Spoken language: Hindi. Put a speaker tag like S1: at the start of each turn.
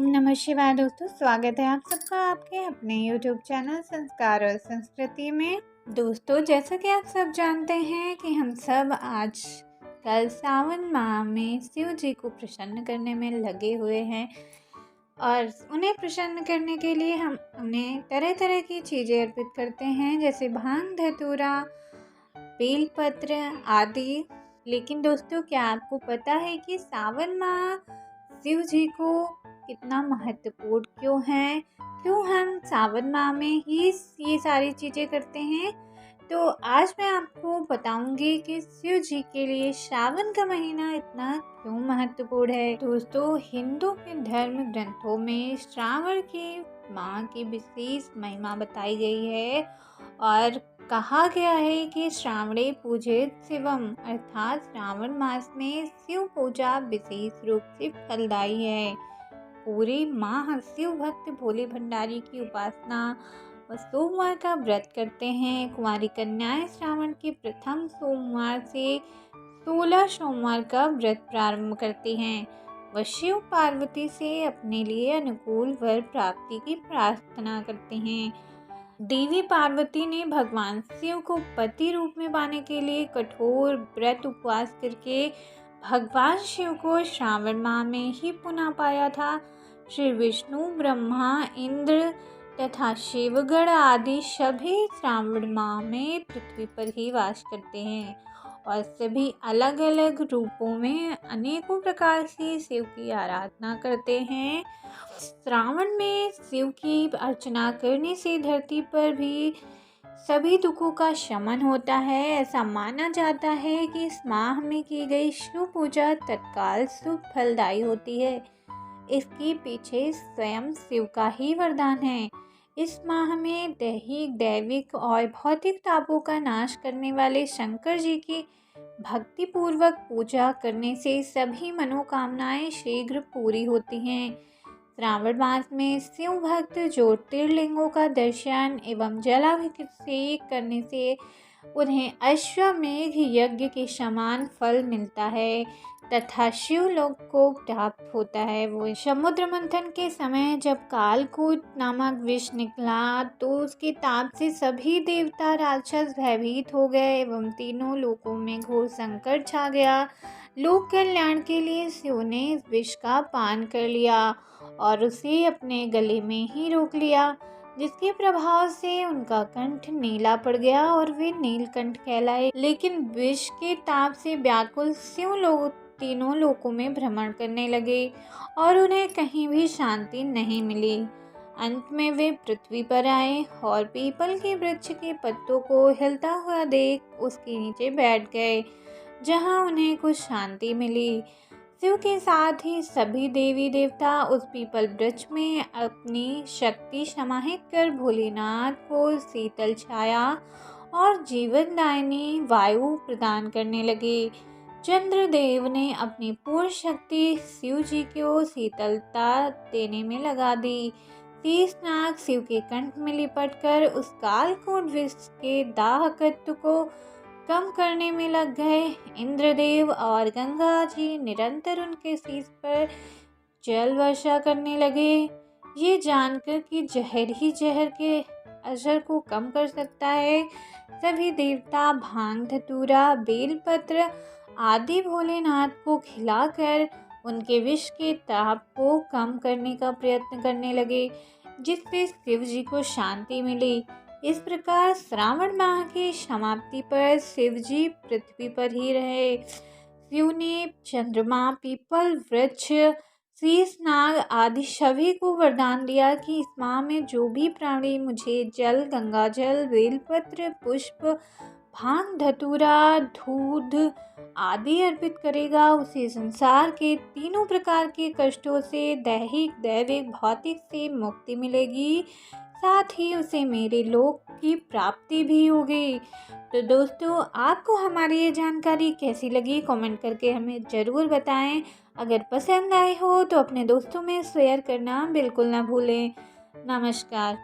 S1: ओम नमः शिवाय। दोस्तों, स्वागत है आप सबका आपके अपने YouTube चैनल संस्कार और संस्कृति में। दोस्तों, जैसा कि आप सब जानते हैं कि हम सब आज कल सावन माह में शिव जी को प्रसन्न करने में लगे हुए हैं और उन्हें प्रसन्न करने के लिए हम उन्हें तरह तरह की चीज़ें अर्पित करते हैं, जैसे भांग धतूरा, बेलपत्र आदि। लेकिन दोस्तों, क्या आपको पता है कि सावन माह शिव जी को कितना महत्वपूर्ण क्यों है? क्यों हम सावन माह में ही ये सारी चीज़ें करते हैं? तो आज मैं आपको बताऊंगी कि शिव जी के लिए श्रावण का महीना इतना क्यों महत्वपूर्ण है। दोस्तों, हिंदू के धर्म ग्रंथों में श्रावण की माह की विशेष महिमा बताई गई है और कहा गया है कि श्रावणे पूजित शिवम, अर्थात श्रावण मास में शिव पूजा विशेष रूप से फलदायी है। पूरे माह शिव भक्त भोले भंडारी की उपासना और सोमवार का व्रत करते हैं। कुंवारी कन्याएं श्रावण के प्रथम सोमवार से 16 सोमवार का व्रत प्रारंभ करती हैं। वह शिव पार्वती से अपने लिए अनुकूल वर प्राप्ति की प्रार्थना करती हैं। देवी पार्वती ने भगवान शिव को पति रूप में पाने के लिए कठोर व्रत उपवास करके भगवान शिव को श्रावण माह में ही पुनः पाया था। श्री विष्णु, ब्रह्मा, इंद्र तथा शिवगण आदि सभी श्रावण माह में पृथ्वी पर ही वास करते हैं और सभी अलग अलग रूपों में अनेकों प्रकार से शिव की आराधना करते हैं। श्रावण में शिव की अर्चना करने से धरती पर भी सभी दुखों का शमन होता है। ऐसा माना जाता है कि इस माह में की गई शिव पूजा तत्काल शुभ फलदायी होती है। इसके पीछे स्वयं शिव का ही वरदान है। इस माह में दैहिक, दैविक और भौतिक तापों का नाश करने वाले शंकर जी की भक्ति पूर्वक पूजा करने से सभी मनोकामनाएं शीघ्र पूरी होती हैं। श्रावण मास में शिव भक्त ज्योतिर्लिंगों का दर्शन एवं जलाभिषेक करने से उन्हें अश्वमेघ यज्ञ के समान फल मिलता है तथा शिवलोक को प्राप्त होता है। वो समुद्र मंथन के समय जब कालकूट नामक विष निकला तो उसके ताप से सभी देवता राक्षस भयभीत हो गए एवं तीनों लोकों में घोर संकट छा गया। लोक कल्याण के लिए शिव ने इस विष का पान कर लिया और उसे अपने गले में ही रोक लिया, जिसके प्रभाव से उनका कंठ नीला पड़ गया और वे नीलकंठ कहलाए। लेकिन विष के ताप से व्याकुल शिव लोग तीनों लोकों में भ्रमण करने लगे और उन्हें कहीं भी शांति नहीं मिली। अंत में वे पृथ्वी पर आए और पीपल के वृक्ष के पत्तों को हिलता हुआ देख उसके नीचे बैठ गए, जहां उन्हें कुछ शांति मिली। शिव के साथ ही सभी देवी देवता उस पीपल वृक्ष में अपनी शक्ति समाहित कर भोलेनाथ को शीतल छाया और जीवनदायिनी वायु प्रदान करने लगे। चंद्रदेव ने अपनी पूर्ण शक्ति शिव जी को शीतलता देने में लगा दी। शेषनाग शिव के कंठ में लिपटकर उस कालकूट विष के दाहकत्व को कम करने में लग गए। इंद्रदेव और गंगा जी निरंतर उनके शीश पर जल वर्षा करने लगे। ये जानकर कि जहर ही जहर के असर को कम कर सकता है, सभी देवता भांग धतूरा, बेलपत्र आदि भोलेनाथ को खिलाकर उनके विष के ताप को कम करने का प्रयत्न करने लगे, जिससे शिव जी को शांति मिली। इस प्रकार श्रावण माह की समाप्ति पर शिव जी पृथ्वी पर ही रहे। शिव ने चंद्रमा, पीपल वृक्ष, शेषनाग आदि सभी को वरदान दिया कि इस माह में जो भी प्राणी मुझे जल, गंगा जल, बेलपत्र, पुष्प, भांग धतूरा, दूध आदि अर्पित करेगा, उसे संसार के तीनों प्रकार के कष्टों से, दैहिक, दैविक, भौतिक से मुक्ति मिलेगी, साथ ही उसे मेरे लोक की प्राप्ति भी होगी। तो दोस्तों, आपको हमारी ये जानकारी कैसी लगी कमेंट करके हमें ज़रूर बताएं। अगर पसंद आए हो तो अपने दोस्तों में शेयर करना बिल्कुल ना भूलें। नमस्कार।